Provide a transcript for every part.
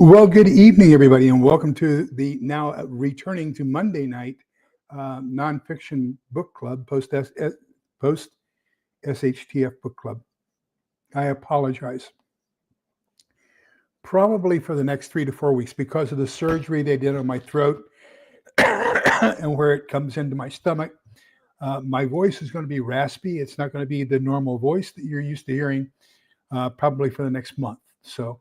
Well, good evening, everybody, and welcome to the now returning to Monday night nonfiction book club, post SHTF book club. I apologize. Probably for the next 3 to 4 weeks because of the surgery they did on my throat and where it comes into my stomach. My voice is going to be raspy. It's not going to be the normal voice that you're used to hearing probably for the next month. So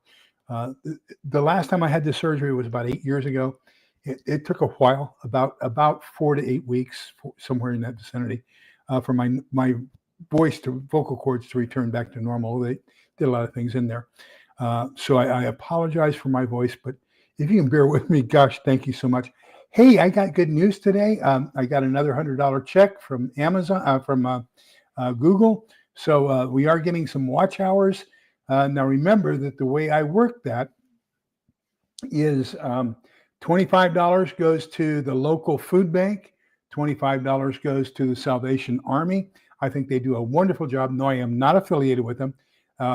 the last time I had this surgery was about 8 years ago. It took a while, about 4 to 8 weeks, somewhere in that vicinity, for my vocal cords to return back to normal. They did a lot of things in there. So I apologize for my voice, but if you can bear with me, gosh, thank you so much. Hey, I got good news today. I got another $100 check from Amazon, from Google. So we are getting some watch hours. Now, remember that the way I work that is $25 goes to the local food bank, $25 goes to the Salvation Army. I think they do a wonderful job. No, I am not affiliated with them.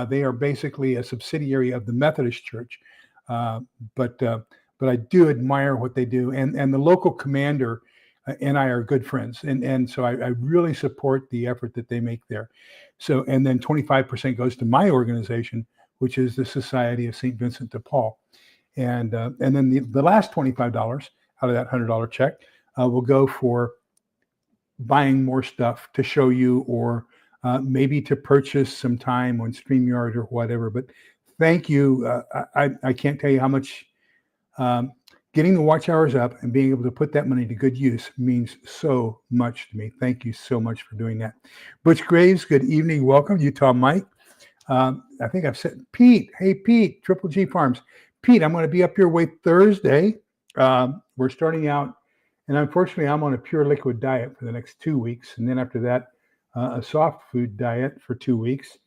They are basically a subsidiary of the Methodist Church. But I do admire what they do. And the local commander and I are good friends. And so I really support the effort that they make there. So, and then 25% goes to my organization, which is the Society of St. Vincent de Paul. And then the last $25 out of that $100 check will go for buying more stuff to show you, or maybe to purchase some time on StreamYard or whatever. But thank you. I can't tell you how much getting the watch hours up and being able to put that money to good use means so much to me. Thank you so much for doing that. Butch Graves, good evening. Welcome. Utah Mike. I think I've said Pete. Hey, Pete, Triple G Farms. Pete, I'm going to be up your way Thursday. We're starting out, and unfortunately, I'm on a pure liquid diet for the next 2 weeks. And then after that, a soft food diet for 2 weeks.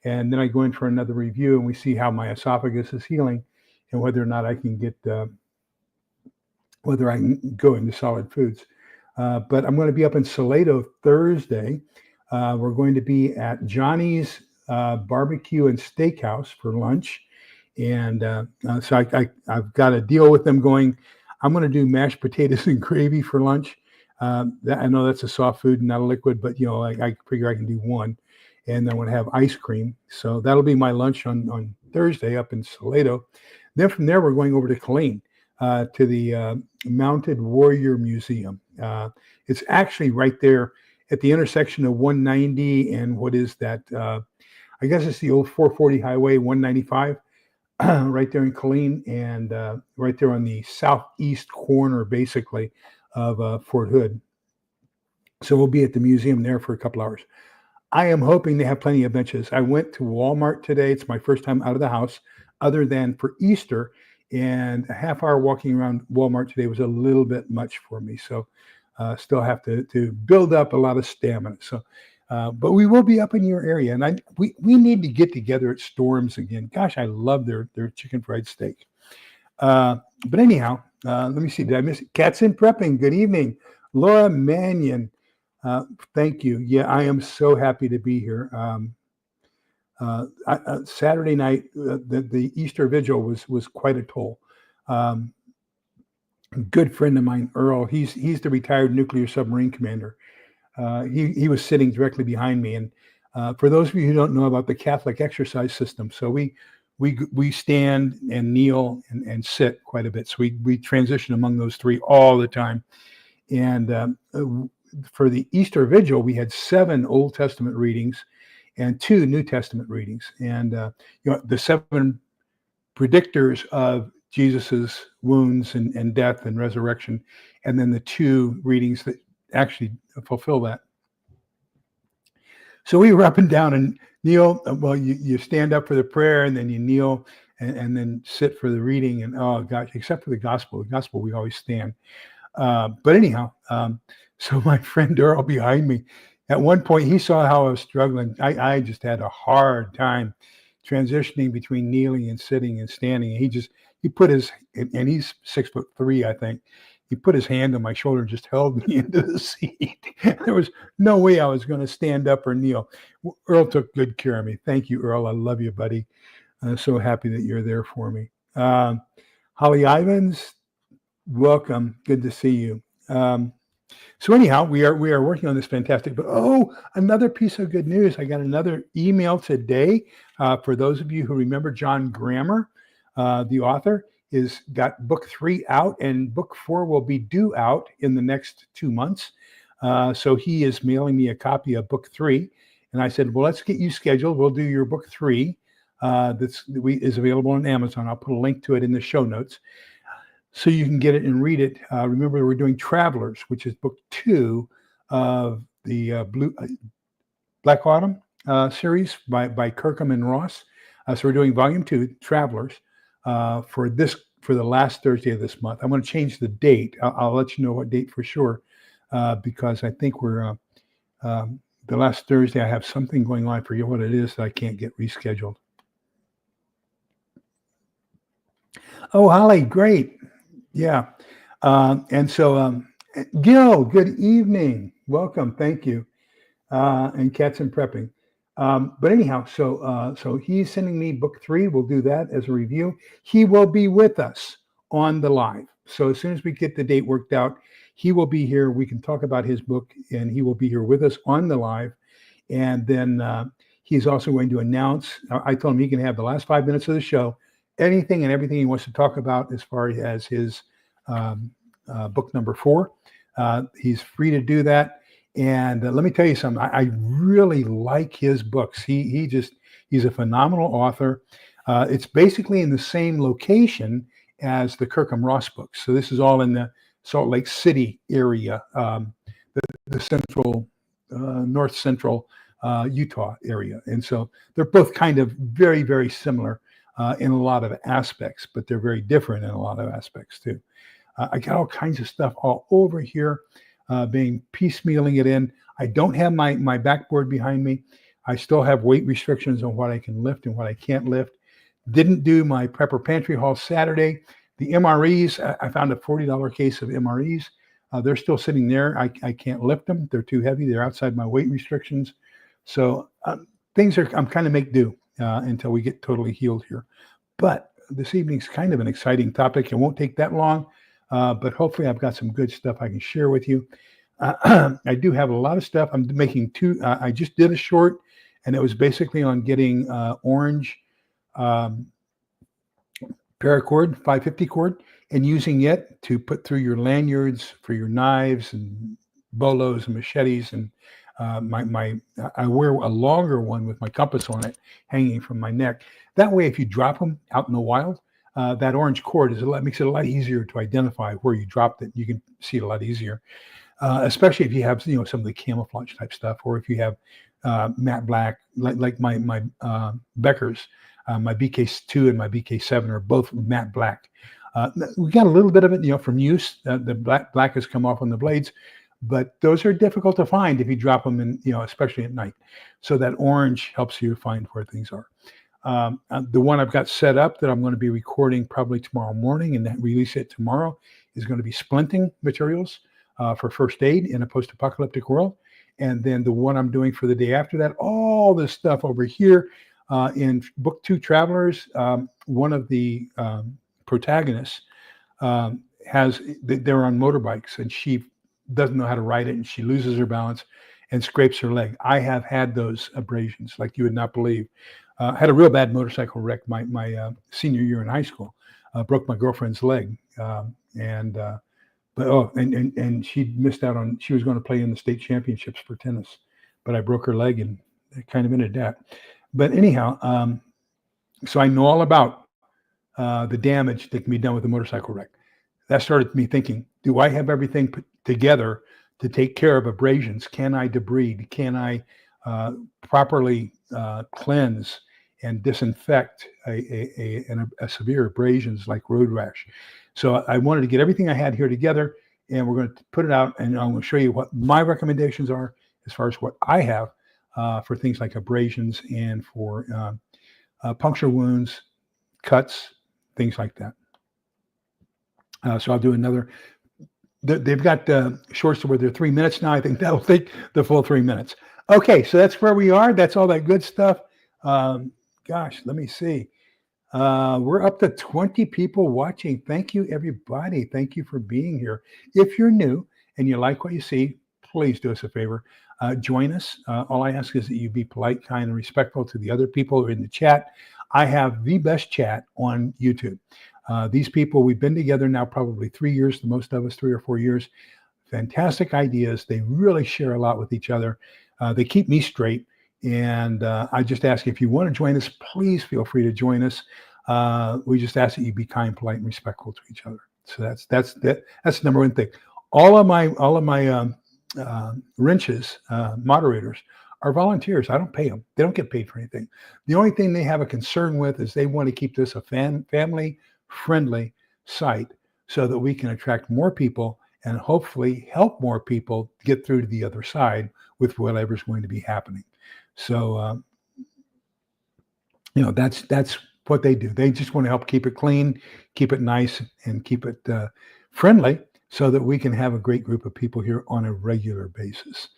And then I go in for another review, and we see how my esophagus is healing and whether or not I can get whether I can go into solid foods. But I'm going to be up in Salado Thursday. We're going to be at Johnny's Barbecue and Steakhouse for lunch. And so I've got a deal with them going. I'm going to do mashed potatoes and gravy for lunch. I know that's a soft food and not a liquid, but I figure I can do one. And I'm going to have ice cream. So that'll be my lunch on Thursday up in Salado. Then from there, we're going over to Killeen. To the Mounted Warrior Museum. It's actually right there at the intersection of 190 and what is that? I guess it's the old 440 Highway 195, right there in Killeen, and right there on the southeast corner, basically, of Fort Hood. So we'll be at the museum there for a couple hours. I am hoping they have plenty of benches. I went to Walmart today. It's my first time out of the house, other than for Easter. And a half hour walking around Walmart today was a little bit much for me. So still have to build up a lot of stamina. So, but we will be up in your area. And we need to get together at Storms again. Gosh, I love their chicken fried steak. But anyhow, let me see. Did I miss it? Cats in Prepping. Good evening. Laura Mannion. Thank you. Yeah, I am so happy to be here. Saturday night, the Easter Vigil was quite a toll. Good friend of mine, Earl. He's the retired nuclear submarine commander. He was sitting directly behind me. And for those of you who don't know about the Catholic exercise system, so we stand and kneel and sit quite a bit. So we transition among those three all the time. And for the Easter Vigil, we had 7 Old Testament readings and 2 New Testament readings. And the 7 predictors of Jesus's wounds and death and resurrection, and then the 2 readings that actually fulfill that. So we were up and down and kneel. Well, you stand up for the prayer, and then you kneel, and then sit for the reading. And oh gosh, except for the gospel we always stand. But anyhow, so my friend Earl behind me, at one point, he saw how I was struggling. I just had a hard time transitioning between kneeling and sitting and standing. And he put his, and he's 6'3", I think. He put his hand on my shoulder and just held me into the seat. There was no way I was going to stand up or kneel. Earl took good care of me. Thank you, Earl. I love you, buddy. I'm so happy that you're there for me. Holly Ivans, welcome. Good to see you. So anyhow, we are working on this fantastic. But another piece of good news! I got another email today. For those of you who remember John Grammer, the author, is got book 3 out, and book 4 will be due out in the next 2 months. So he is mailing me a copy of book 3, and I said, well, let's get you scheduled. We'll do your book 3. Is available on Amazon. I'll put a link to it in the show notes, so you can get it and read it. Remember, we're doing Travelers, which is book 2 of the Black Autumn series by Kirkham and Ross. So we're doing volume 2, Travelers, for the last Thursday of this month. I'm going to change the date. I'll let you know what date for sure, because I think we're the last Thursday. I have something going on. I forget what it is that I can't get rescheduled. Oh, Holly, great. Yeah. And so, Gil, good evening. Welcome. Thank you. And Cats and Prepping. But anyhow, so he's sending me book 3. We'll do that as a review. He will be with us on the live. So as soon as we get the date worked out, he will be here. We can talk about his book, and he will be here with us on the live. And then he's also going to announce, I told him he can have the last 5 minutes of the show, anything and everything he wants to talk about as far as his book number 4. He's free to do that. And let me tell you something. I really like his books. He's a phenomenal author. It's basically in the same location as the Kirkham Ross books. So this is all in the Salt Lake City area, the central, north central Utah area. And so they're both kind of very, very similar in a lot of aspects, but they're very different in a lot of aspects too. I got all kinds of stuff all over here, being piecemealing it in. I don't have my backboard behind me. I still have weight restrictions on what I can lift and what I can't lift. Didn't do my Prepper Pantry haul Saturday. The MREs, I found a $40 case of MREs. They're still sitting there. I can't lift them. They're too heavy. They're outside my weight restrictions. So I'm kind of make do until we get totally healed here. But this evening's kind of an exciting topic. It won't take that long, but hopefully I've got some good stuff I can share with you. I do have a lot of stuff. I'm making 2. I just did a short, and it was basically on getting orange paracord, 550 cord, and using it to put through your lanyards for your knives and bolos and machetes. And I wear a longer one with my compass on it hanging from my neck. That way, if you drop them out in the wild, that orange cord makes it a lot easier to identify where you dropped it. You can see it a lot easier, especially if you have some of the camouflage type stuff, or if you have matte black, like my Beckers, my BK2 and my BK7 are both matte black. We got a little bit of it, from use. The black has come off on the blades, but those are difficult to find if you drop them in, especially at night. So that orange helps you find where things are. The one I've got set up that I'm going to be recording probably tomorrow morning and then release it tomorrow is going to be splinting materials for first aid in a post-apocalyptic world. And then the one I'm doing for the day after that, all this stuff over here in book 2, Travelers, one of the protagonists they're on motorbikes, and she doesn't know how to ride it, and she loses her balance and scrapes her leg. I have had those abrasions like you would not believe. Had a real bad motorcycle wreck my senior year in high school. Broke my girlfriend's leg, and she missed out on. She was going to play in the state championships for tennis, but I broke her leg and it kind of ended that. But anyhow, so I know all about the damage that can be done with a motorcycle wreck. That started me thinking: do I have everything put together to take care of abrasions? Can I debride? Can I properly cleanse and disinfect a severe abrasions like road rash? So I wanted to get everything I had here together, and we're going to put it out, and I'm going to show you what my recommendations are as far as what I have for things like abrasions and for puncture wounds, cuts, things like that. So I'll do another. They've got shorts where they're 3 minutes now. I think that'll take the full 3 minutes. Okay, so that's where we are. That's all that good stuff. Gosh, let me see. We're up to 20 people watching. Thank you, everybody. Thank you for being here. If you're new and you like what you see, please do us a favor. Join us. All I ask is that you be polite, kind, and respectful to the other people who are in the chat. I have the best chat on YouTube. These people, we've been together now probably 3 years, the most of us, 3 or 4 years. Fantastic ideas. They really share a lot with each other. They keep me straight. And I just ask, if you want to join us, please feel free to join us. We just ask that you be kind, polite, and respectful to each other. So that's the number one thing. All of my wrenches, moderators, are volunteers. I don't pay them. They don't get paid for anything. The only thing they have a concern with is they want to keep this a family-friendly site so that we can attract more people and hopefully help more people get through to the other side with whatever's going to be happening. So, that's what they do. They just want to help keep it clean, keep it nice, and keep it friendly so that we can have a great group of people here on a regular basis.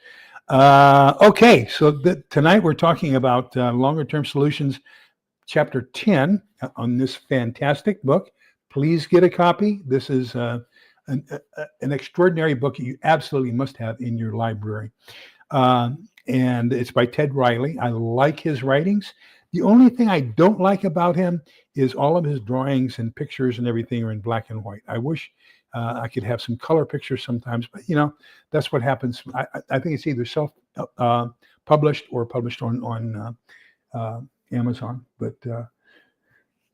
Okay, so tonight we're talking about longer-term solutions, chapter 10 on this fantastic book. Please get a copy. This is an extraordinary book you absolutely must have in your library. And it's by Ted Riley. I like his writings. The only thing I don't like about him is all of his drawings and pictures and everything are in black and white. I wish I could have some color pictures sometimes, but that's what happens. I think it's either self-published or published on Amazon, but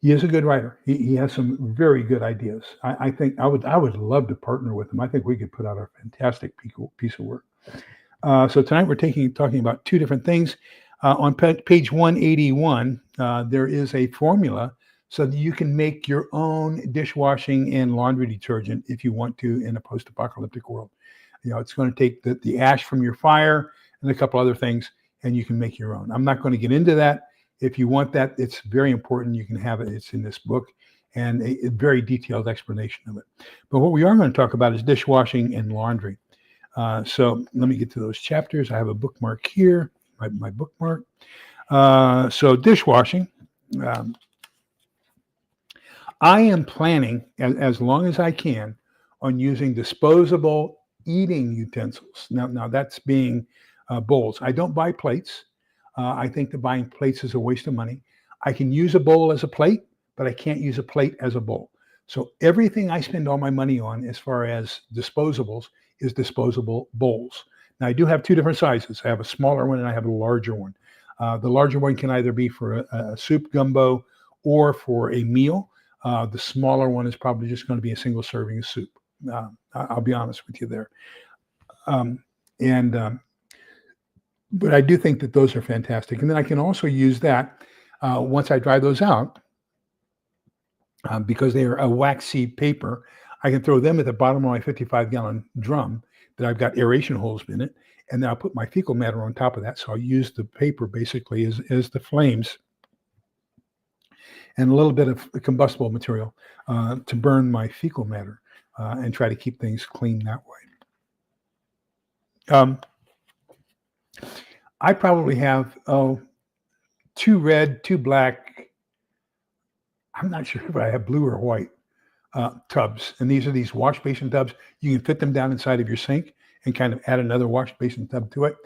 he is a good writer. He has some very good ideas. I think I would love to partner with him. I think we could put out a fantastic piece of work. So tonight we're talking about two different things. On page 181, there is a formula so that you can make your own dishwashing and laundry detergent if you want to in a post-apocalyptic world. It's going to take the ash from your fire and a couple other things, and you can make your own. I'm not going to get into that. If you want that, it's very important. You can have it. It's in this book, and a very detailed explanation of it. But what we are going to talk about is dishwashing and laundry. So let me get to those chapters. I have a bookmark here, my bookmark. So dishwashing. I am planning, as long as I can, on using disposable eating utensils. Now that's being bowls. I don't buy plates. I think that buying plates is a waste of money. I can use a bowl as a plate, but I can't use a plate as a bowl. So everything I spend all my money on as far as disposables is disposable bowls. Now I do have two different sizes. I have a smaller one and I have a larger one. The larger one can either be for a soup gumbo or for a meal. The smaller one is probably just going to be a single serving of soup. I'll be honest with you there. But I do think that those are fantastic. And then I can also use that once I dry those out, because they are a waxy paper. I can throw them at the bottom of my 55-gallon drum that I've got aeration holes in it. And then I'll put my fecal matter on top of that. So I'll use the paper basically as the flames and a little bit of combustible material to burn my fecal matter and try to keep things clean that way. I probably have, 2 red, 2 black. I'm not sure if I have blue or white tubs. And these are these wash basin tubs. You can fit them down inside of your sink and kind of add another wash basin tub to it.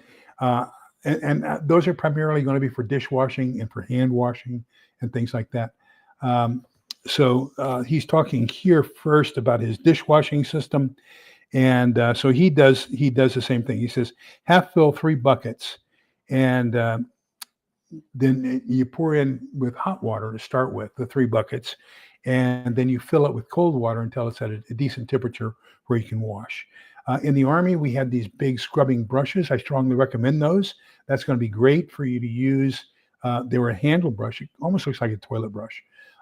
And those are primarily going to be for dishwashing and for hand washing and things like that. So he's talking here first about his dishwashing system. And so he does the same thing. He says, half fill 3 buckets. And then you pour in with hot water to start with, the 3 buckets. And then you fill it with cold water until it's at a decent temperature where you can wash. In the Army, we had these big scrubbing brushes. I strongly recommend those. That's going to be great for you to use. They were a handle brush. It almost looks like a toilet brush.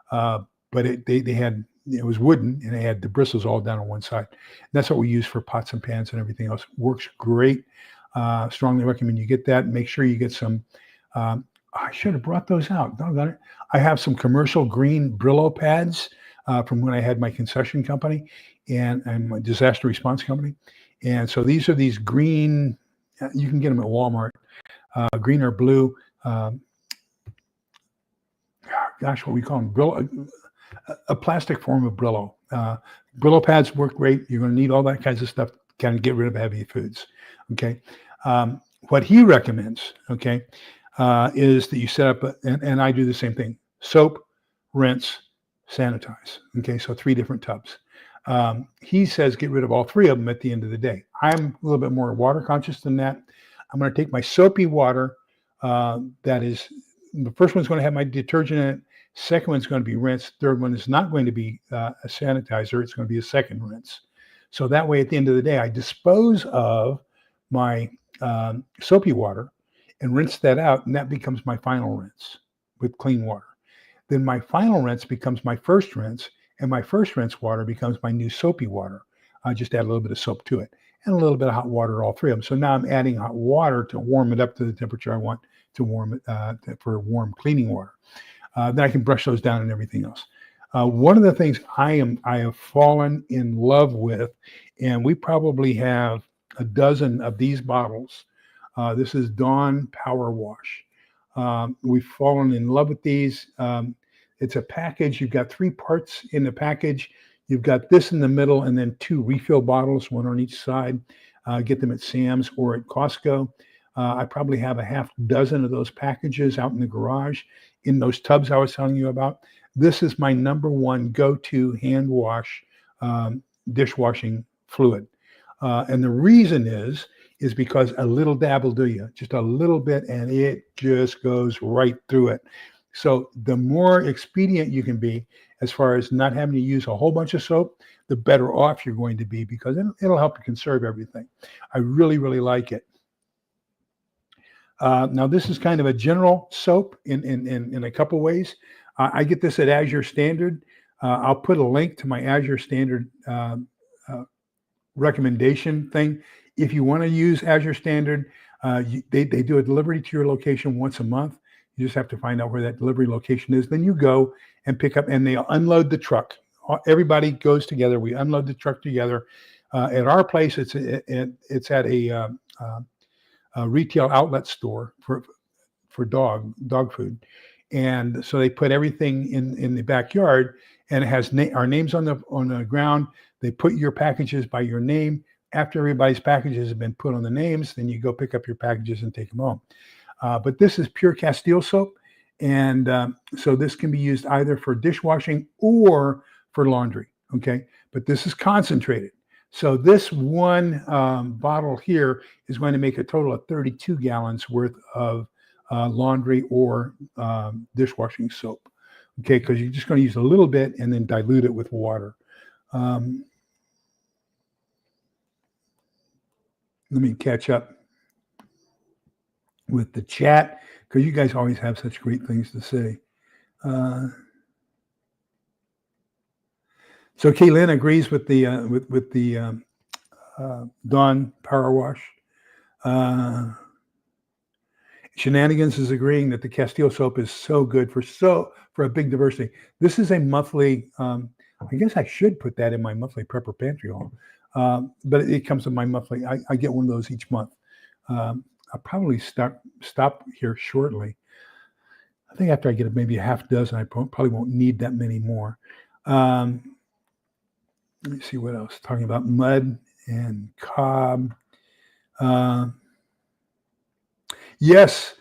But it was wooden and it had the bristles all down on one side. That's what we use for pots and pans and everything else. Works great. Strongly recommend you get that. Make sure you get some. I should have brought those out. Doggone it. I have some commercial green Brillo pads from when I had my concession company and my disaster response company. And so these are these green. You can get them at Walmart. Green or blue. gosh, what we call them, Brillo, a plastic form of Brillo. Brillo pads work great. You're going to need all that kinds of stuff to kind of get rid of heavy foods. Okay. What he recommends, okay, is that you set up, and I do the same thing: soap, rinse, sanitize. Okay, so 3 different tubs. He says get rid of all 3 of them at the end of the day. I'm a little bit more water conscious than that. I'm going to take my soapy water. That is, the first one's going to have my detergent in it. Second one's going to be rinsed. Third one is not going to be a sanitizer. It's going to be a second rinse. So that way, at the end of the day, I dispose of my soapy water and rinse that out, and that becomes my final rinse with clean water. Then my final rinse becomes my first rinse, and my first rinse water becomes my new soapy water. I just add a little bit of soap to it and a little bit of hot water, all 3 of them. So now I'm adding hot water to warm it up to the temperature I want to warm it for warm cleaning water. Then I can brush those down and everything else. One of the things I have fallen in love with, and we probably have a dozen of these bottles. This is Dawn Power Wash. We've fallen in love with these. It's a package. You've got 3 parts in the package. You've got this in the middle and then 2 refill bottles, 1 on each side. Get them at Sam's or at Costco. I probably have a half dozen of those packages out in the garage in those tubs I was telling you about. This is my number 1 go-to hand wash dishwashing fluid. And the reason is because a little dab will do you, just a little bit, and it just goes right through it. So the more expedient you can be as far as not having to use a whole bunch of soap, the better off you're going to be, because it'll help you conserve everything. I really, really like it. Now, this is kind of a general soap in a couple ways. I get this at Azure Standard. I'll put a link to my Azure Standard recommendation thing. If you want to use Azure Standard, they do a delivery to your location once a month. You just have to find out where that delivery location is. Then you go and pick up, and they unload the truck. Everybody goes together. We unload the truck together. At our place, it's at a retail outlet store for dog food, and so they put everything in the backyard, and it has our names on the ground. They put your packages by your name. After everybody's packages have been put on the names, then you go pick up your packages and take them home. But this is pure Castile soap, and so this can be used either for dishwashing or for laundry. Okay, but this is concentrated. So this one bottle here is going to make a total of 32 gallons worth of laundry or dishwashing soap. Okay, because you're just going to use a little bit and then dilute it with water. Let me catch up with the chat, because you guys always have such great things to say. So Kaylin agrees with the Dawn Power Wash. Shenanigans is agreeing that the Castile soap is so good for a big diversity. This is a monthly. I guess I should put that in my monthly prepper pantry haul, but it comes in my monthly. I get one of those each month. I'll probably stop here shortly. I think after I get maybe a half dozen, I probably won't need that many more. Let me see what else. Talking about mud and cob. Yes,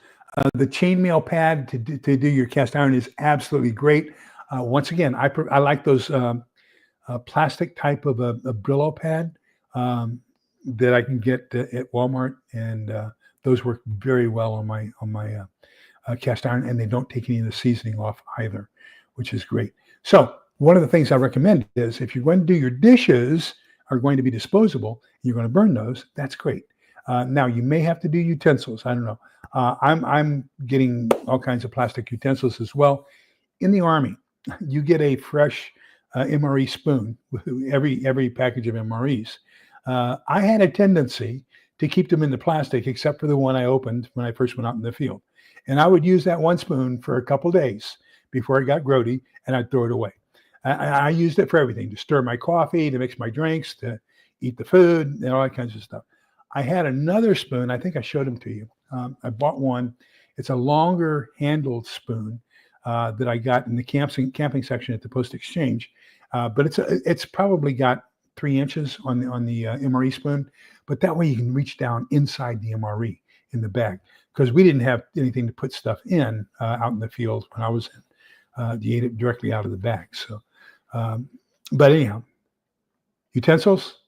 the chainmail pad to do your cast iron is absolutely great. Once again, I like those plastic type of a Brillo pad that I can get at Walmart, and those work very well on my cast iron, and they don't take any of the seasoning off either, which is great. So one of the things I recommend is, if you're going to do your dishes are going to be disposable, you're going to burn those, that's great. Now you may have to do utensils. I don't know. I'm getting all kinds of plastic utensils as well. In the Army, you get a fresh MRE spoon with every package of MREs. I had a tendency to keep them in the plastic, except for the one I opened when I first went out in the field. And I would use that one spoon for a couple days before it got grody, and I'd throw it away. I used it for everything: to stir my coffee, to mix my drinks, to eat the food, and all that kinds of stuff. I had another spoon. I think I showed them to you. I bought one. It's a longer handled spoon. that I got in the camping section at the Post Exchange. But it's probably got 3 inches on the MRE spoon, but that way you can reach down inside the MRE in the bag, because we didn't have anything to put stuff in out in the field when I was in. You ate it directly out of the bag. So, but anyhow, utensils.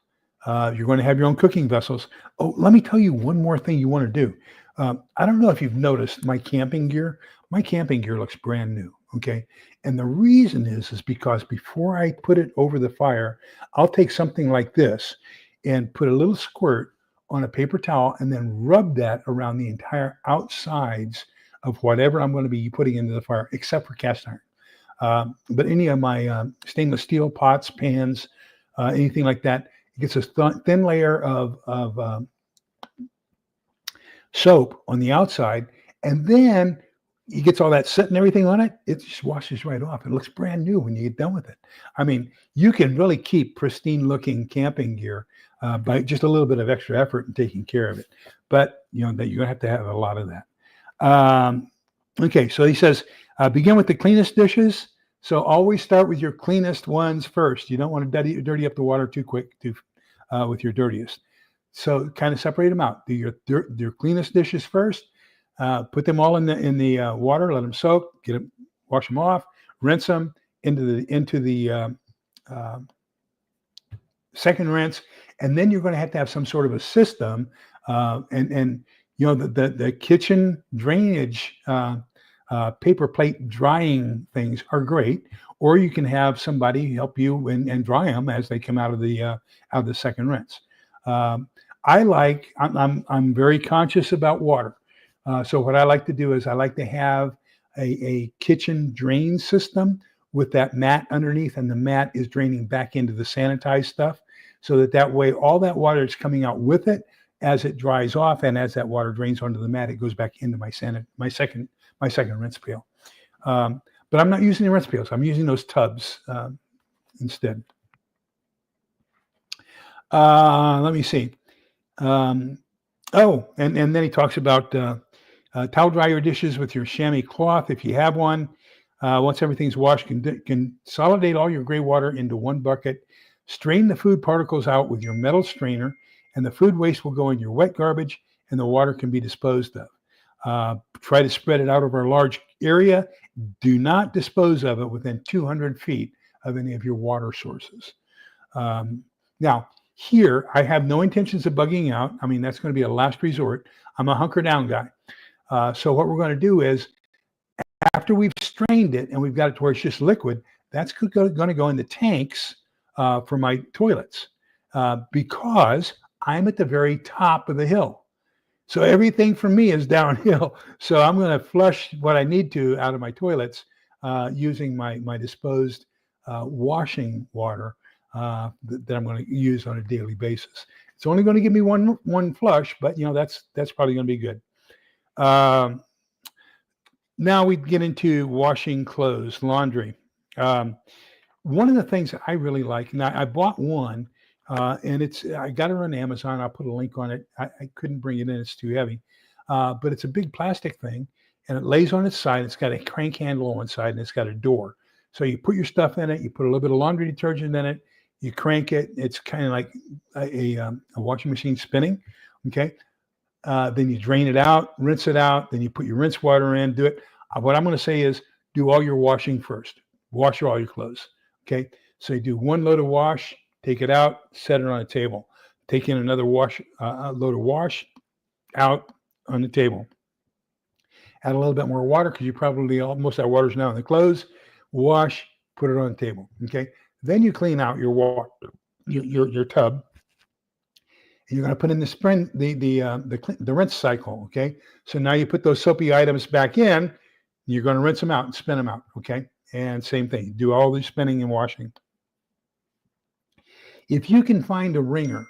You're going to have your own cooking vessels. Oh, let me tell you one more thing you want to do. I don't know if you've noticed my camping gear. My camping gear looks brand new. Okay. And the reason is because before I put it over the fire, I'll take something like this and put a little squirt on a paper towel and then rub that around the entire outsides of whatever I'm going to be putting into the fire, except for cast iron. But any of my stainless steel pots, pans, anything like that, it gets a thin layer of soap on the outside, and then it gets all that soot and everything on it. It just washes right off. It looks brand new when you get done with it. I mean, you can really keep pristine looking camping gear by just a little bit of extra effort and taking care of it. But you know that you're gonna have to have a lot of that. Okay, so he says begin with the cleanest dishes. So always start with your cleanest ones first. You don't want to dirty up the water too quick with your dirtiest. So kind of separate them out. Do your cleanest dishes first. Put them all in the water. Let them soak. Wash them off. Rinse them into the second rinse, and then you're going to have some sort of a system. And you know the kitchen drainage paper plate drying things are great. Or you can have somebody help you and dry them as they come out of the second rinse. I'm very conscious about water. So what I like to do is I like to have a kitchen drain system with that mat underneath, and the mat is draining back into the sanitized stuff, so that way all that water is coming out with it as it dries off, and as that water drains onto the mat, it goes back into my second rinse pail. But I'm not using the rinse pails. I'm using those tubs instead. Let me see. And then he talks about towel dry your dishes with your chamois cloth if you have one. Once everything's washed, consolidate all your gray water into one bucket. Strain the food particles out with your metal strainer, and the food waste will go in your wet garbage, and the water can be disposed of. Try to spread it out over a large area. Do not dispose of it within 200 feet of any of your water sources. Now, here, I have no intentions of bugging out. I mean, that's going to be a last resort. I'm a hunker down guy. So what we're going to do is, after we've strained it and we've got it to where it's just liquid, that's going to go in the tanks for my toilets because I'm at the very top of the hill. So everything for me is downhill. So I'm going to flush what I need to out of my toilets using my disposed washing water that I'm going to use on a daily basis. It's only going to give me one flush, but you know that's probably going to be good. Now we get into washing clothes, laundry. One of the things I really like, now I bought one, and I got it on Amazon. I'll put a link on it. I couldn't bring it in; it's too heavy. But it's a big plastic thing, and it lays on its side. It's got a crank handle on one side, and it's got a door. So you put your stuff in it. You put a little bit of laundry detergent in it. You crank it. It's kind of like a washing machine spinning. Okay. Then you drain it out, rinse it out. Then you put your rinse water in. Do it. What I'm going to say is do all your washing first. Wash all your clothes. Okay. So you do one load of wash, take it out, set it on a table. Take in another load of wash out on the table. Add a little bit more water because most of that water is now in the clothes. Wash, put it on the table. Okay. Then you clean out your water, your tub, and you're going to put in the rinse cycle. Okay. So now you put those soapy items back in. You're going to rinse them out and spin them out. Okay. And same thing. Do all the spinning and washing. If you can find a wringer,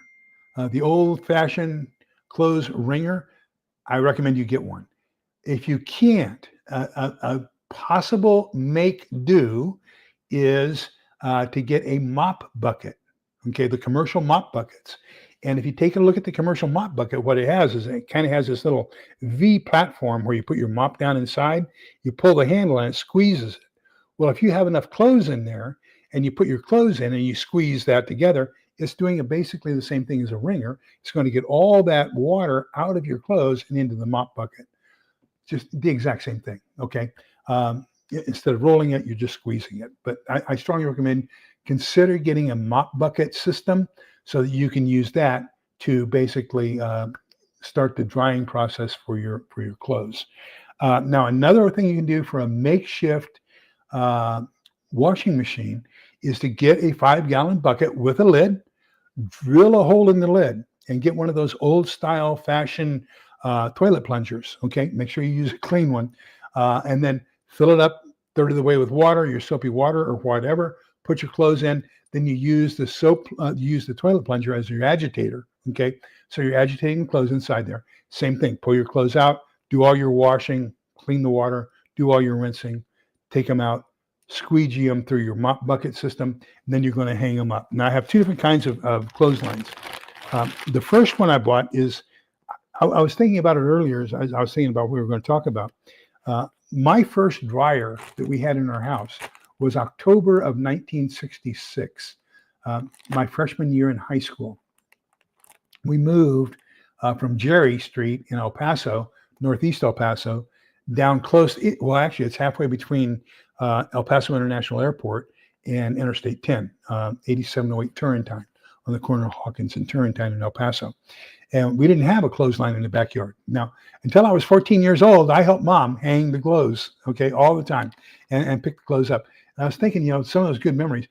the old-fashioned clothes wringer, I recommend you get one. If you can't, a possible make-do is to get a mop bucket. Okay, the commercial mop buckets. And if you take a look at the commercial mop bucket, what it has is it kind of has this little V platform where you put your mop down inside, you pull the handle and it squeezes it. Well, if you have enough clothes in there and you put your clothes in and you squeeze that together, it's doing basically the same thing as a wringer. It's going to get all that water out of your clothes and into the mop bucket. Just the exact same thing. Okay. Instead of rolling it, you're just squeezing it. But I strongly recommend consider getting a mop bucket system so that you can use that to basically start the drying process for your clothes. Now, another thing you can do for a makeshift washing machine is to get a 5-gallon bucket with a lid, drill a hole in the lid, and get one of those old style fashion toilet plungers. Okay, make sure you use a clean one, and then fill it up third of the way with water, your soapy water or whatever. Put your clothes in. Then you use the use the toilet plunger as your agitator. Okay, so you're agitating clothes inside there. Same thing. Pull your clothes out. Do all your washing. Clean the water. Do all your rinsing. Take them out. Squeegee them through your mop bucket system. And then you're going to hang them up. Now I have two different kinds of clotheslines. The first one I bought is. I was thinking about it earlier as I was thinking about what we were going to talk about. My first dryer that we had in our house was October of 1966, my freshman year in high school. We moved from Jerry Street in El Paso, northeast El Paso, down close. Well, actually, it's halfway between El Paso International Airport and Interstate 10, 8708 Turrentine, on the corner of Hawkins and Turrentine in El Paso. And we didn't have a clothesline in the backyard. Now, until I was 14 years old, I helped Mom hang the clothes, okay, all the time, and pick the clothes up. And I was thinking, some of those good memories.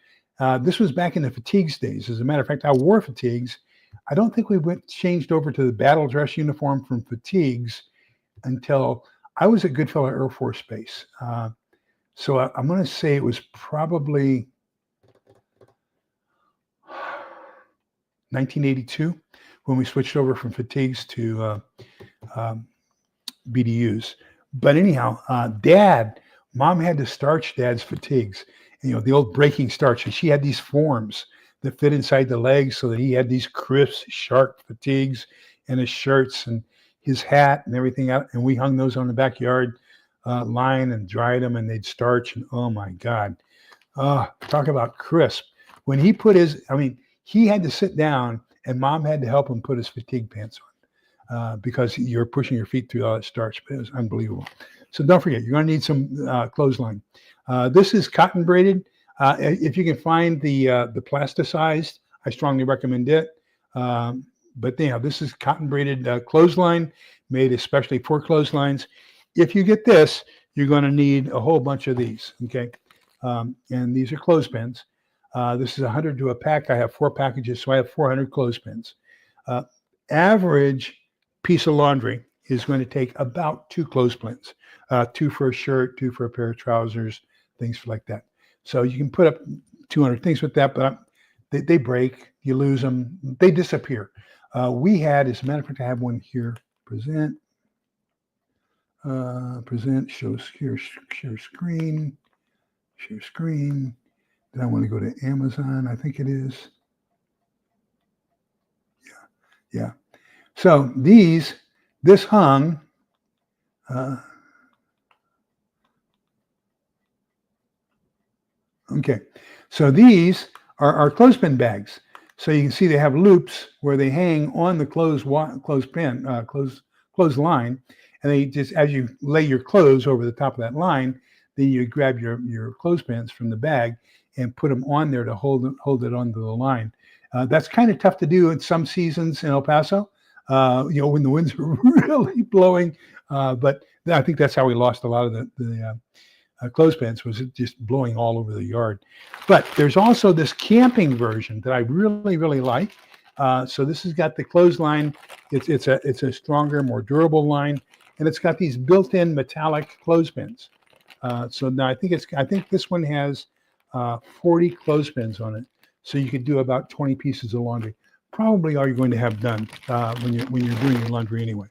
This was back in the fatigues days. As a matter of fact, I wore fatigues. I don't think we changed over to the battle dress uniform from fatigues until I was at Goodfellow Air Force Base. So I'm going to say it was probably 1982. When we switched over from fatigues to BDUs. But anyhow, Mom had to starch Dad's fatigues, the old breaking starch. And she had these forms that fit inside the legs so that he had these crisp, sharp fatigues and his shirts and his hat and everything out. And we hung those on the backyard line and dried them, and they'd starch. And oh my God, talk about crisp. When he put he had to sit down and Mom had to help him put his fatigue pants on because you're pushing your feet through all that starch. But it was unbelievable. So don't forget, you're going to need some clothesline. This is cotton braided. If you can find the plasticized, I strongly recommend it. But anyhow, this is cotton braided clothesline made especially for clotheslines. If you get this, you're going to need a whole bunch of these. Okay, and these are clothespins. This is 100 to a pack. I have 4 packages, so I have 400 clothespins. Average piece of laundry is going to take about 2 clothespins, 2 for a shirt, 2 for a pair of trousers, things like that. So you can put up 200 things with that, but they break, you lose them, they disappear. We had, as a matter of fact, I have one here. Present, share screen. Then I want to go to Amazon, I think it is. Yeah. So this hung, okay. So these are our clothespin bags. So you can see they have loops where they hang on the clothespin and they just, as you lay your clothes over the top of that line, then you grab your clothespins from the bag and put them on there to hold it onto the line. That's kind of tough to do in some seasons in El Paso, when the winds are really blowing. But I think that's how we lost a lot of the clothespins, was it just blowing all over the yard. But there's also this camping version that I really, really like. So this has got the clothesline. It's a stronger, more durable line, and it's got these built-in metallic clothespins. So now I think this one has 40 clothespins on it, so you could do about 20 pieces of laundry. Probably all you're going to have done when you're doing your laundry anyway.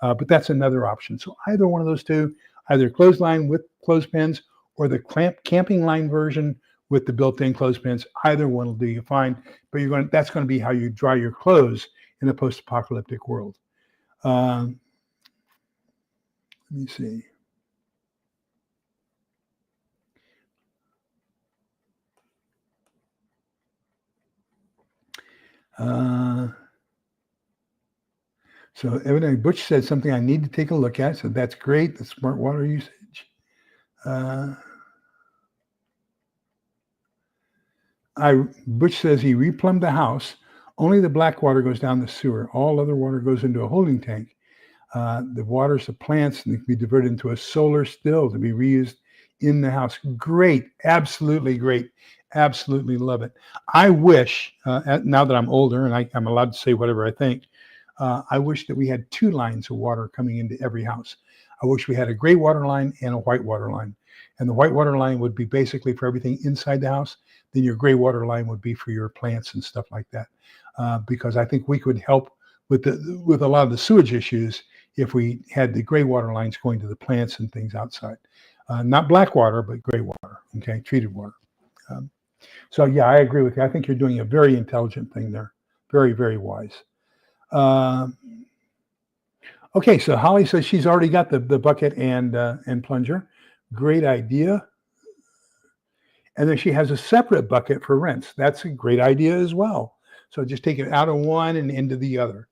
But that's another option. So either one of those two, either clothesline with clothespins or the camping line version with the built-in clothespins. Either one will do you fine, but that's going to be how you dry your clothes in a post-apocalyptic world. Let me see. So evidently Butch said something I need to take a look at. So that's great. The smart water usage. Butch says he replumbed the house. Only the black water goes down the sewer. All other water goes into a holding tank. The waters of plants and can be diverted into a solar still to be reused in the house. Great. Absolutely great. Absolutely love it. I wish, now that I'm older and I'm allowed to say whatever I think, I wish that we had 2 lines of water coming into every house. I wish we had a gray water line and a white water line. And the white water line would be basically for everything inside the house. Then your gray water line would be for your plants and stuff like that. Because I think we could help with a lot of the sewage issues if we had the gray water lines going to the plants and things outside. Not black water, but gray water, okay, treated water. So yeah, I agree with you. I think you're doing a very intelligent thing there. Very, very wise. Okay, so Holly says she's already got the bucket and plunger. Great idea. And then she has a separate bucket for rinse. That's a great idea as well. So just take it out of one and into the other.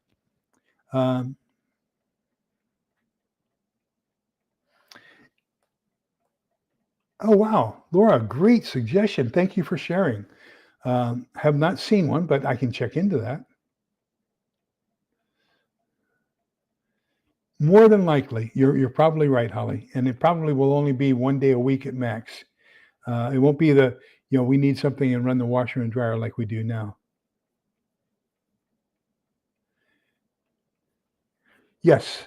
Oh, wow. Laura, great suggestion. Thank you for sharing. Have not seen one, but I can check into that. More than likely, you're probably right, Holly. And it probably will only be 1 day a week at max. It won't be we need something and run the washer and dryer like we do now. Yes,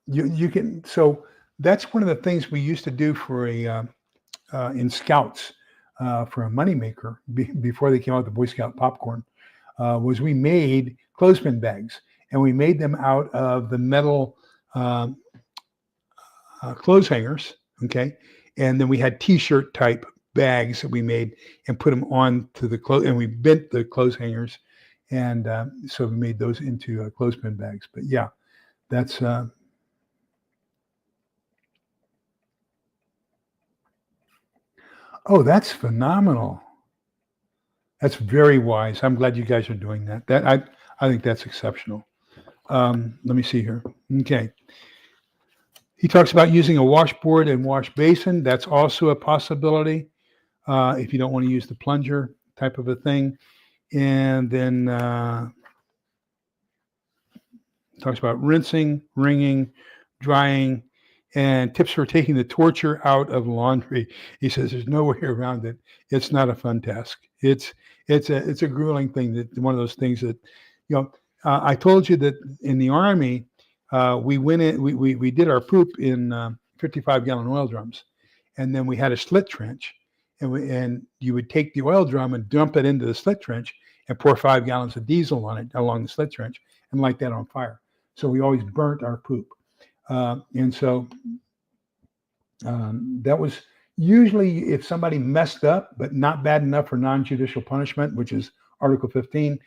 you can. So that's one of the things we used to do for in Scouts for a moneymaker before they came out with the Boy Scout popcorn, was we made clothespin bags, and we made them out of the metal clothes hangers. Okay, and then we had T-shirt type bags that we made and put them on to the clothes, and we bent the clothes hangers, and so we made those into clothespin bags. But yeah, that's oh, that's phenomenal. That's very wise. I'm glad you guys are doing that. I think that's exceptional. Let me see here. Okay. He talks about using a washboard and wash basin. That's also a possibility if you don't want to use the plunger type of a thing. And then talks about rinsing, wringing, drying, and tips for taking the torture out of laundry. He says there's no way around it. It's not a fun task. It's a grueling thing. That one of those things that, I told you that in the Army, we went in. We did our poop in 55-gallon oil drums, and then we had a slit trench, and you would take the oil drum and dump it into the slit trench and pour 5 gallons of diesel on it along the slit trench and light that on fire. So we always burnt our poop. And so that was usually if somebody messed up, but not bad enough for non-judicial punishment, which is Article 15.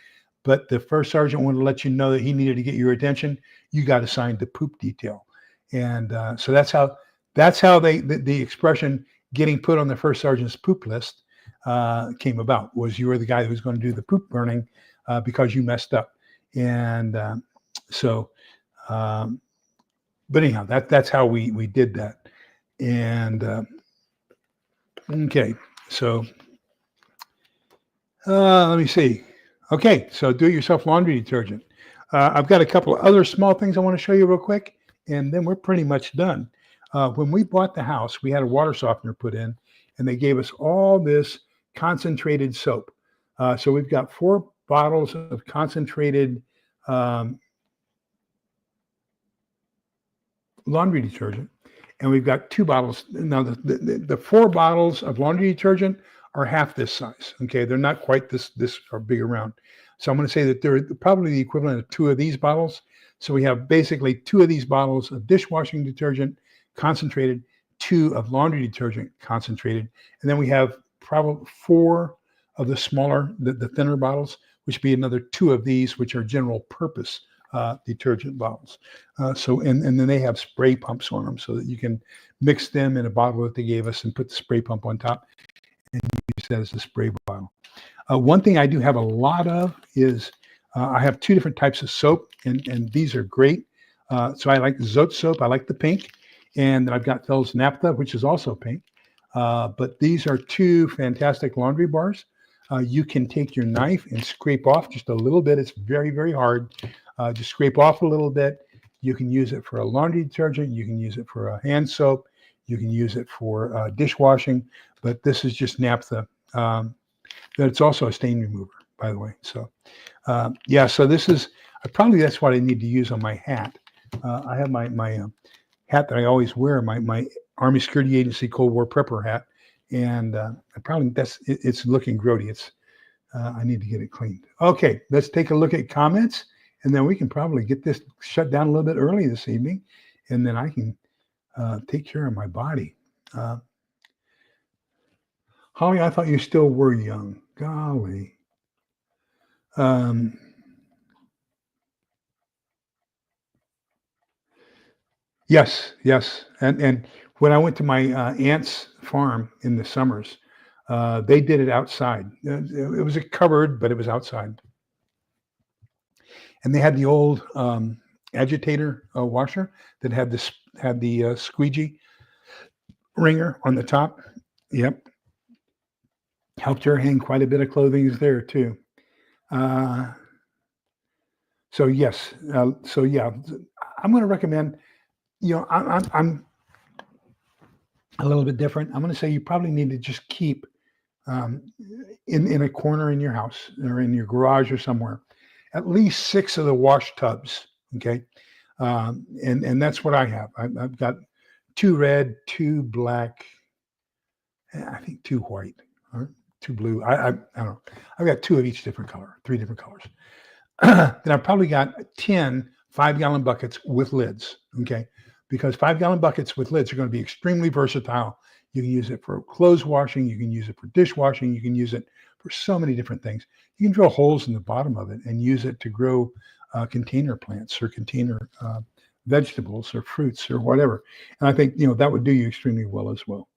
But the first sergeant wanted to let you know that he needed to get your attention. You got assigned the poop detail. And so that's how the expression getting put on the first sergeant's poop list came about, was you were the guy who was going to do the poop burning because you messed up. And but anyhow, that's how we did that. And okay, so let me see. Okay, so do-it-yourself laundry detergent. I've got a couple of other small things I want to show you real quick, and then we're pretty much done. When we bought the house, we had a water softener put in, and they gave us all this concentrated soap. So we've got 4 bottles of concentrated laundry detergent, and we've got 2 bottles. Now, the 4 bottles of laundry detergent are half this size. Okay, they're not quite this or big around. So I'm going to say that they're probably the equivalent of 2 of these bottles. So we have basically 2 of these bottles of dishwashing detergent concentrated, 2 of laundry detergent concentrated, and then we have probably 4 of the smaller, the thinner bottles, which would be another 2 of these, which are general purpose detergent bottles. And then they have spray pumps on them so that you can mix them in a bottle that they gave us and put the spray pump on top and use that as a spray bottle. One thing I do have a lot of is I have 2 different types of soap, and these are great. So I like Zote soap. I like the pink. And then I've got Phil's Naphtha, which is also pink. But these are 2 fantastic laundry bars. You can take your knife and scrape off just a little bit. It's very, very hard. Just scrape off a little bit. You can use it for a laundry detergent. You can use it for a hand soap. You can use it for dishwashing. But this is just naphtha. It's also a stain remover, by the way. So, so this is probably that's what I need to use on my hat. I have my hat that I always wear, my Army Security Agency Cold War Prepper hat, and it's looking grody. I need to get it cleaned. Okay, let's take a look at comments, and then we can probably get this shut down a little bit early this evening, and then I can take care of my body. Holly, I thought you still were young. Golly. Yes. And when I went to my aunt's farm in the summers, they did it outside. It was a cupboard, but it was outside. And they had the old agitator washer that had the squeegee wringer on the top. Yep. Helped her hang quite a bit of clothing there too. So yes. So yeah, I'm going to recommend. I'm a little bit different. I'm going to say you probably need to just keep in a corner in your house or in your garage or somewhere at least 6 of the wash tubs. Okay, and that's what I have. I've got 2 red, 2 black, I think 2 white or 2 blue. I don't know. I've got 2 of each different color, 3 different colors. Then I've probably got 10 5-gallon buckets with lids. Okay, because 5-gallon buckets with lids are going to be extremely versatile. You can use it for clothes washing. You can use it for dishwashing. You can use it for so many different things. You can drill holes in the bottom of it and use it to grow container plants or container vegetables or fruits or whatever. And I think, that would do you extremely well as well.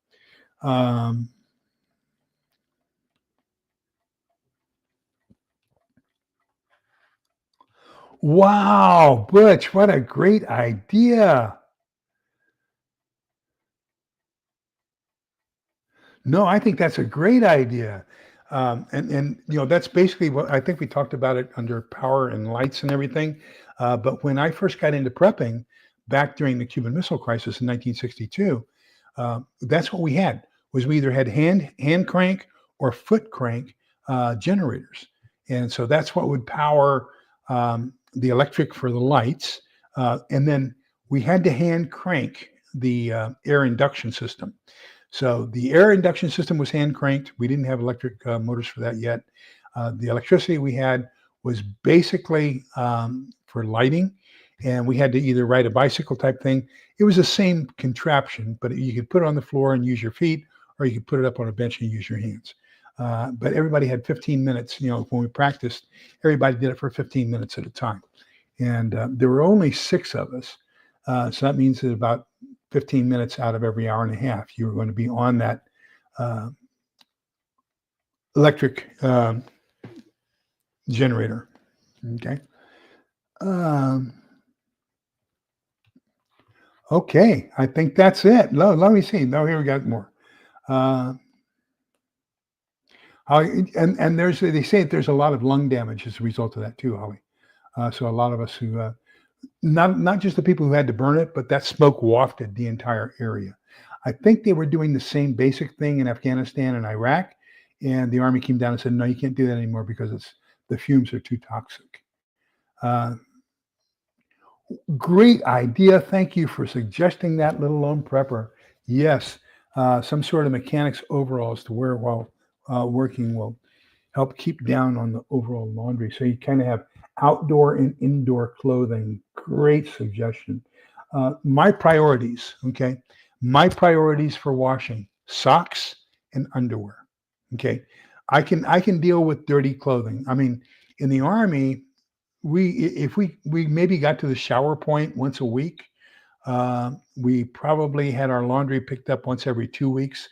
Wow, Butch, what a great idea. No, I think that's a great idea. And that's basically what I think we talked about it under power and lights and everything. But when I first got into prepping back during the Cuban Missile Crisis in 1962, that's what we had. Was we either had hand crank or foot crank generators, and so that's what would power the electric for the lights, and then we had to hand crank the air induction system. So the air induction system was hand cranked. We didn't have electric motors for that yet. The electricity we had was basically for lighting, and we had to either ride a bicycle type thing. It was the same contraption, but you could put it on the floor and use your feet, or you could put it up on a bench and use your hands. But everybody had 15 minutes. When we practiced, everybody did it for 15 minutes at a time. And there were only 6 of us. So that means that about 15 minutes out of every hour and a half, you were going to be on that electric generator. Okay. Okay, I think that's it. Let me see. No, here we got more. And they say that there's a lot of lung damage as a result of that too, Holly. So a lot of us who, not just the people who had to burn it, but that smoke wafted the entire area. I think they were doing the same basic thing in Afghanistan and Iraq, and the Army came down and said, no, you can't do that anymore because the fumes are too toxic. Great idea. Thank you for suggesting that, little lone prepper. Yes, some sort of mechanics overalls to wear while working will help keep down on the overall laundry. So you kind of have outdoor and indoor clothing. Great suggestion. My priorities, okay? My priorities for washing: socks and underwear, Okay. I can deal with dirty clothing. I mean, in the Army, if we maybe got to the shower point once a week. We probably had our laundry picked up once every 2 weeks.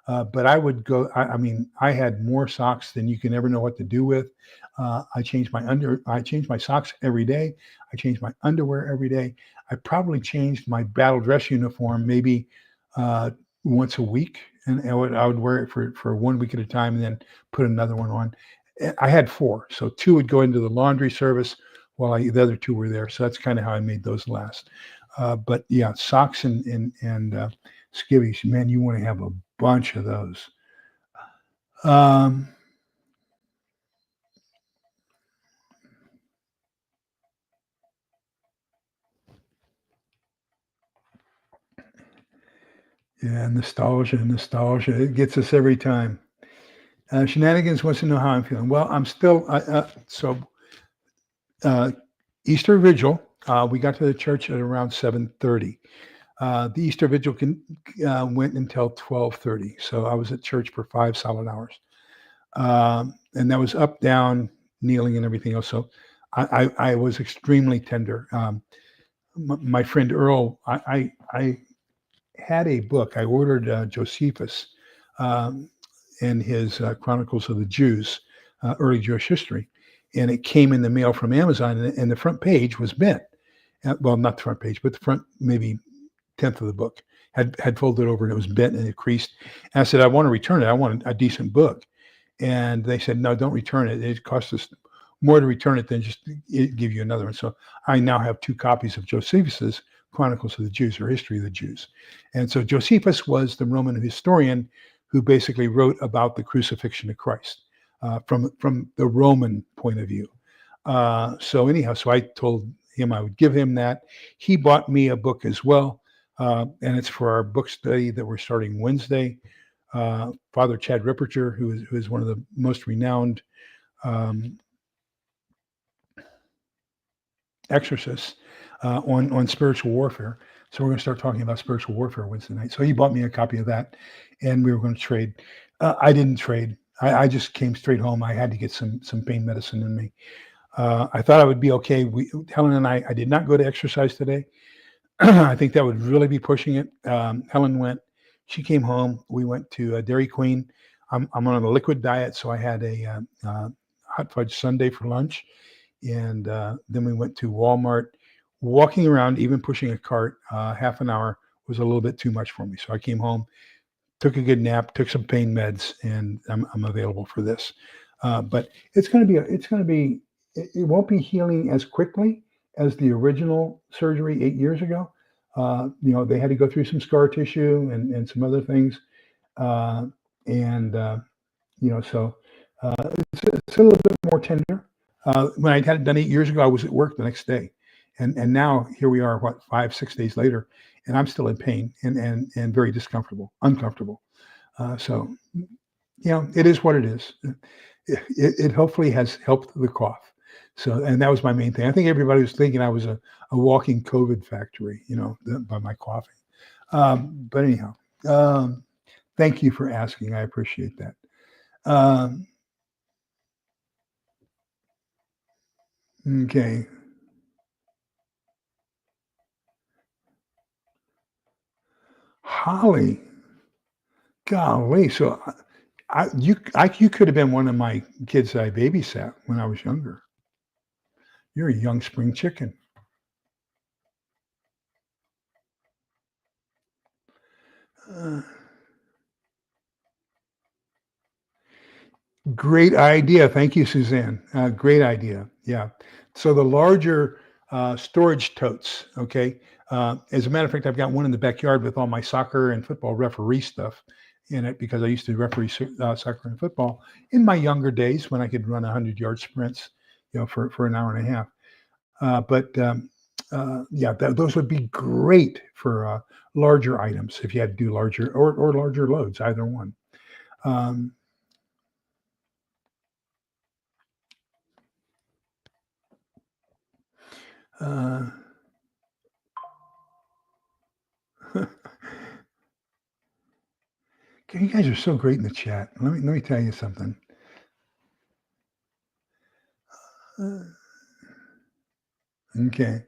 But I would go. I mean, I had more socks than you can ever know what to do with. I changed my socks every day. I changed my underwear every day. I probably changed my battle dress uniform maybe uh, once a week, and I would wear it for 1 week at a time, and then put another one on. I had four, so two would go into the laundry service, while the other two were there. So that's kind of how I made those last. But yeah, socks and skivvies, man, you want to have a bunch of those. Um, yeah, nostalgia, nostalgia. It gets us every time. Shenanigans wants to know how I'm feeling. Well, I'm still uh, Easter Vigil. We got to the church at around 7:30. The Easter Vigil went until 12:30, so I was at church for 5 solid hours. And that was up, down, kneeling, and everything else. So I was extremely tender. My friend Earl, I had a book. I ordered Josephus um, and his Chronicles of the Jews, early Jewish history, and it came in the mail from Amazon, and the front page was bent. Well, not the front page, but the front maybe tenth of the book had folded over, and it was bent and it creased. And I said, I want to return it. I want a decent book. And they said, no, don't return it. It costs us more to return it than just give you another one. So I now have two copies of Josephus's Chronicles of the Jews, or History of the Jews. And so Josephus was the Roman historian who basically wrote about the crucifixion of Christ from the Roman point of view. So anyhow, so I told him I would give him that. He bought me a book as well, and it's for our book study that we're starting Wednesday. Father Chad Ripperger, who is one of the most renowned um, exorcists on spiritual warfare. So we're going to start talking about spiritual warfare Wednesday night. So he bought me a copy of that, and we were going to trade. I didn't trade. I just came straight home. I had to get some pain medicine in me. I thought I would be okay. Helen and I did not go to exercise today. I think that would really be pushing it. Helen went. She came home. We went to Dairy Queen. I'm on a liquid diet, so I had a hot fudge sundae for lunch, and then we went to Walmart. Walking around, even pushing a cart, half an hour was a little bit too much for me. So I came home, took a good nap, took some pain meds, and I'm available for this. But it won't be healing as quickly as the original surgery 8 years ago. They had to go through some scar tissue and some other things, uh, and so it's a little bit more tender. When I had it done 8 years ago, I was at work the next day, and now here we are, 5, 6 days later, and I'm still in pain and very uncomfortable. So it is what it is. It hopefully has helped the cough. So, and that was my main thing. I think everybody was thinking I was a walking COVID factory, by my coughing. But anyhow, um, thank you for asking. I appreciate that. Um, okay. Holly, golly. So you could have been one of my kids that I babysat when I was younger. You're a young spring chicken. Uh, Great idea. Thank you, Suzanne. Great idea. Yeah. So the larger storage totes, okay. As a matter of fact, I've got one in the backyard with all my soccer and football referee stuff in it, because I used to referee soccer and football in my younger days when I could run 100-yard sprints, for an hour and a half. But yeah, those would be great for larger items if you had to do larger or larger loads, either one. Um, uh, You guys are so great in the chat. Let me tell you something. Uh, Okay.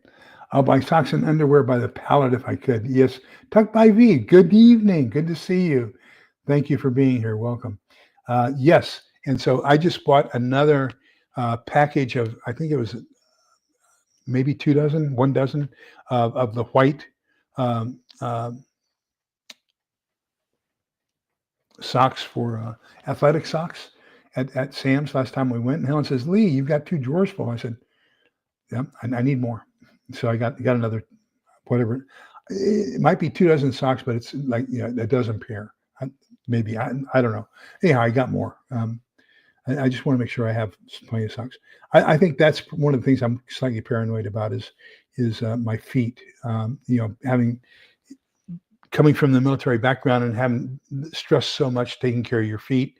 I'll buy socks and underwear by the pallet if I could. Yes. Tuck by V. Good evening. Good to see you. Thank you for being here. Welcome. Yes. And so I just bought another package of, I think it was maybe 2 dozen, 1 dozen of the white um, uh, socks for athletic socks at Sam's last time we went. And Helen says, Lee, you've got 2 drawers full. I said, yeah, I need more. So I got another whatever. It might be 2 dozen socks, but it's like, a dozen pair. Maybe I don't know. Anyhow, I got more. I just want to make sure I have plenty of socks. I think that's one of the things I'm slightly paranoid about is my feet. Coming from the military background and having stressed so much taking care of your feet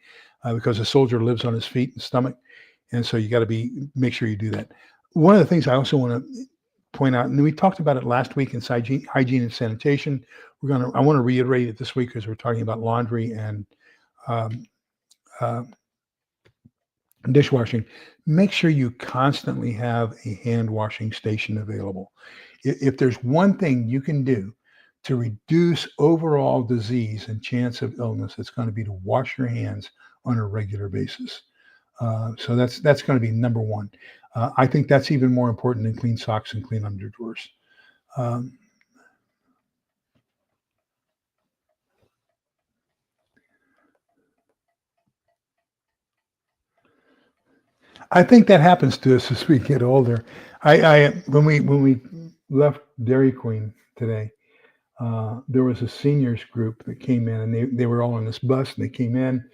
because a soldier lives on his feet and stomach, and so you got to make sure you do that. One of the things I also want to point out, and we talked about it last week in hygiene and sanitation. I want to reiterate it this week because we're talking about laundry and um, uh, dishwashing. Make sure you constantly have a hand washing station available. If there's one thing you can do to reduce overall disease and chance of illness, it's going to be to wash your hands on a regular basis. So that's going to be number one. I think that's even more important than clean socks and clean underdrawers. Um, I think that happens to us as we get older. When we left Dairy Queen today, there was a seniors group that came in, and they were all on this bus, and they came in,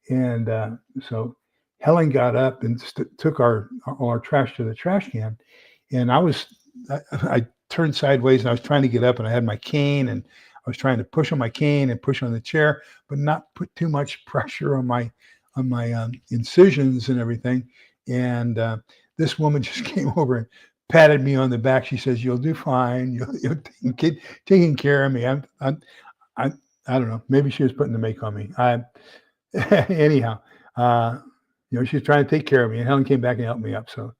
and so Helen got up and took all our trash to the trash can, and I turned sideways, and I was trying to get up, and I had my cane, and I was trying to push on my cane and push on the chair, but not put too much pressure on my incisions and everything. And this woman just came over and patted me on the back. She says, "You'll do fine. You're taking care of me." I don't know. Maybe she was putting the make on me. Anyhow, she's trying to take care of me, and Helen came back and helped me up. So,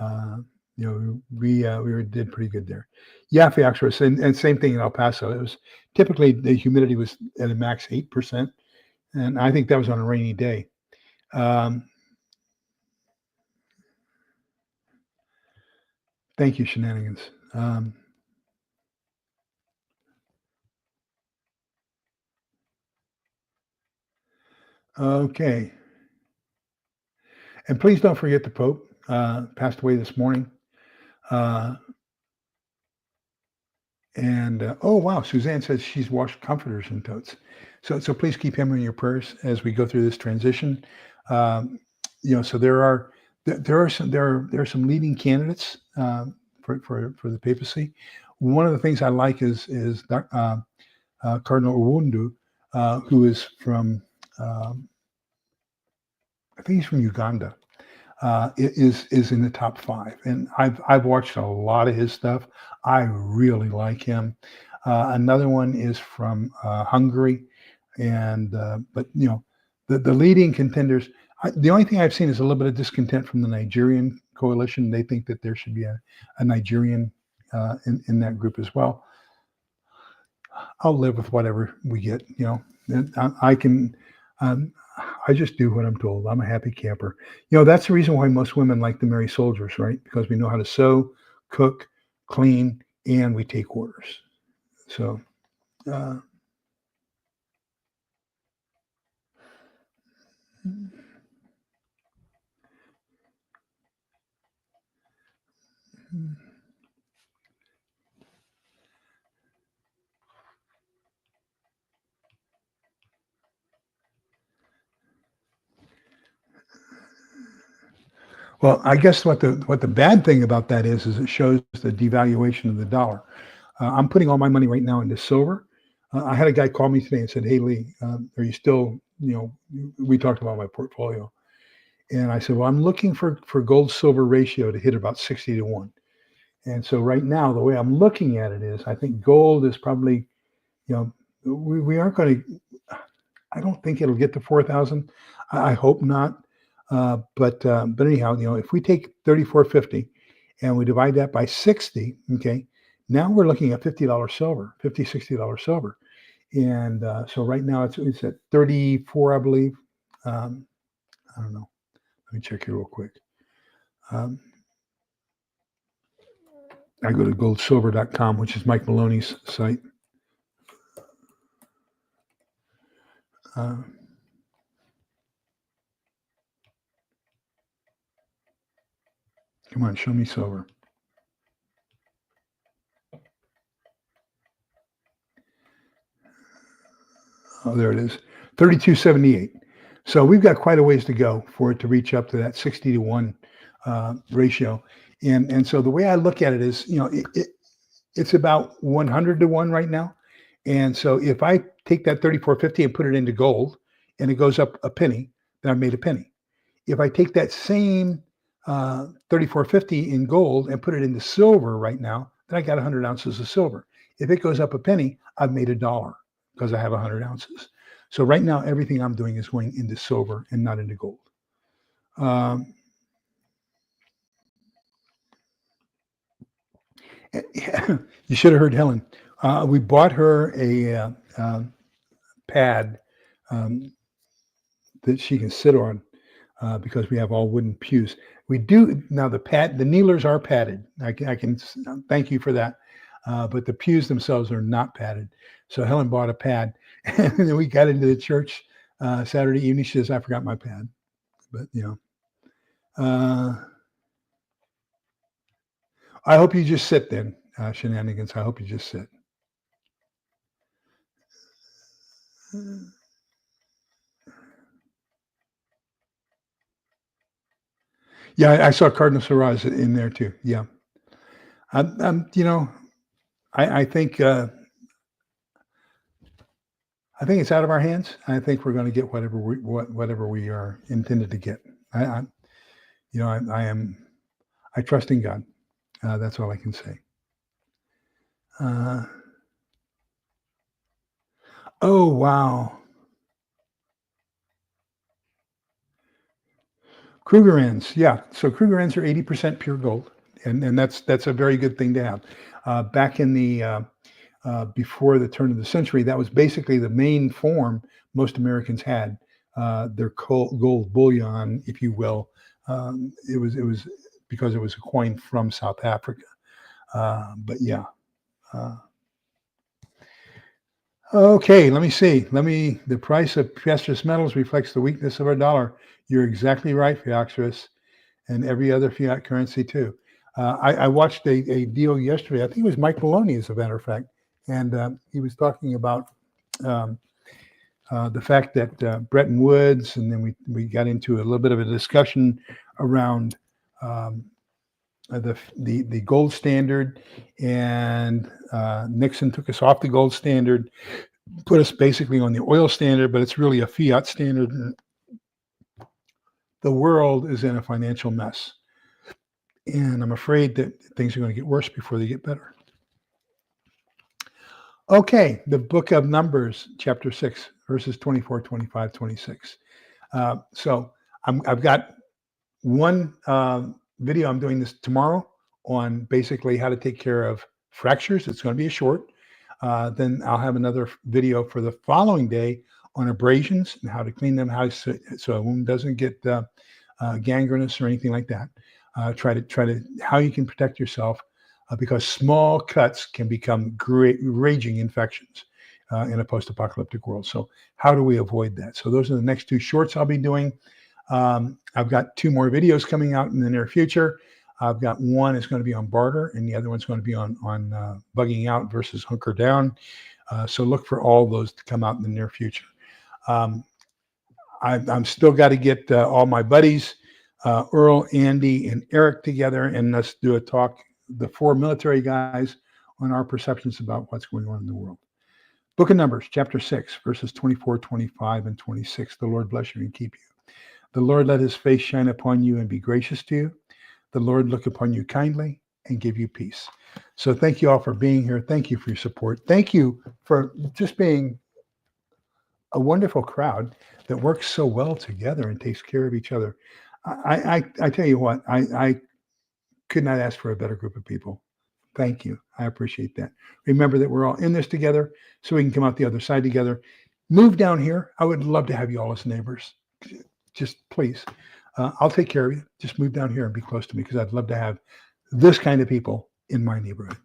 uh, we did pretty good there. Yeah, Phylloxera, and same thing in El Paso. It was typically the humidity was at a max 8%, and I think that was on a rainy day. Thank you, Shenanigans. Okay. And please don't forget the Pope passed away this morning. And oh wow, Suzanne says she's washed comforters and totes. So please keep him in your prayers as we go through this transition. Um, so there are some leading candidates for the papacy. One of the things I like is Cardinal Owundu, who is from I think he's from Uganda. Is in the top 5, and I've watched a lot of his stuff. I really like him. Another one is from Hungary, and but the leading contenders. The only thing I've seen is a little bit of discontent from the Nigerian coalition. They think that there should be a Nigerian in that group as well. I'll live with whatever we get. And I can. I just do what I'm told. I'm a happy camper. That's the reason why most women like to marry soldiers, right? Because we know how to sew, cook, clean, and we take orders. So, uh, well, I guess what the bad thing about that is it shows the devaluation of the dollar. I'm putting all my money right now into silver. I had a guy call me today and said, "Hey Lee, are you still?" We talked about my portfolio, and I said, "Well, I'm looking for gold silver ratio to hit about 60-1." And so right now, the way I'm looking at it is, I think gold is probably, we aren't going to. I don't think it'll get to 4,000. I hope not. But anyhow, if we take 34.50 and we divide that by 60, okay, now we're looking at $50 silver, $60 silver. And so right now it's at 34, I believe. I don't know. Let me check here real quick. I go to goldsilver.com, which is Mike Maloney's site. Come on, show me silver. Oh, there it is, 32.78. So we've got quite a ways to go for it to reach up to that 60-to-1 ratio. And so the way I look at it is, it's about 100-to-1 right now. And so if I take that 34.50 and put it into gold and it goes up a penny, then I've made a penny. If I take that same 34.50 in gold and put it into silver right now, then I got 100 ounces of silver. If it goes up a penny, I've made $1 because I have 100 ounces. So right now, everything I'm doing is going into silver and not into gold. You should have heard Helen. We bought her a pad that she can sit on because we have all wooden pews. We do now. The kneelers are padded. I can thank you for that. But the pews themselves are not padded. So Helen bought a pad, and then we got into the church Saturday evening. She says, "I forgot my pad," but I hope you just sit then, shenanigans. I hope you just sit. Yeah, I saw Cardinal Siraj in there too. Yeah, I think it's out of our hands. I think we're going to get whatever we are intended to get. I trust in God. That's all I can say. Oh wow. Krugerrands, yeah. So Krugerrands are 80% pure gold, and that's a very good thing to have. Back in the before the turn of the century, that was basically the main form most Americans had. Their gold bullion, if you will. It was because it was a coin from South Africa. But yeah. Okay, let me see. The price of precious metals reflects the weakness of our dollar. You're exactly right, Fiaxris, and every other fiat currency too. I watched a deal yesterday. I think it was Mike Maloney, as a matter of fact, and he was talking about the fact that Bretton Woods, and then we got into a little bit of a discussion around the gold standard, and Nixon took us off the gold standard, put us basically on the oil standard, but it's really a fiat standard. The world is in a financial mess, and I'm afraid that things are going to get worse before they get better. Okay, the book of Numbers, chapter 6, verses 24, 25, 26. So I've got one video. I'm doing this tomorrow on basically how to take care of fractures. It's going to be a short. Then I'll have another video for the following day on abrasions and how to clean them, so a wound doesn't get gangrenous or anything like that. Try to how you can protect yourself because small cuts can become great raging infections in a post-apocalyptic world. So how do we avoid that? So those are the next two shorts I'll be doing. I've got two more videos coming out in the near future. I've got one is going to be on barter, and the other one's going to be on bugging out versus hunker down. So look for all those to come out in the near future. I'm still got to get all my buddies, Earl, Andy, and Eric together, and let's do a talk, the four military guys, on our perceptions about what's going on in the world. Book of Numbers, chapter 6, verses 24, 25, and 26. The Lord bless you and keep you. The Lord let his face shine upon you and be gracious to you. The Lord look upon you kindly and give you peace. So thank you all for being here. Thank you for your support. Thank you for just being a wonderful crowd that works so well together and takes care of each other. I tell you what, I could not ask for a better group of people. Thank you. I appreciate that. Remember that we're all in this together so we can come out the other side together. Move down here. I would love to have you all as neighbors. Just please. I'll take care of you. Just move down here and be close to me because I'd love to have this kind of people in my neighborhood.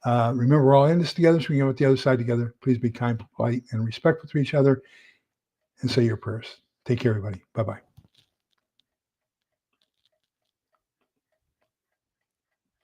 Remember, we're all in this together so we can come out the other side together. Please be kind, polite, and respectful to each other and say your prayers. Take care, everybody. Bye-bye.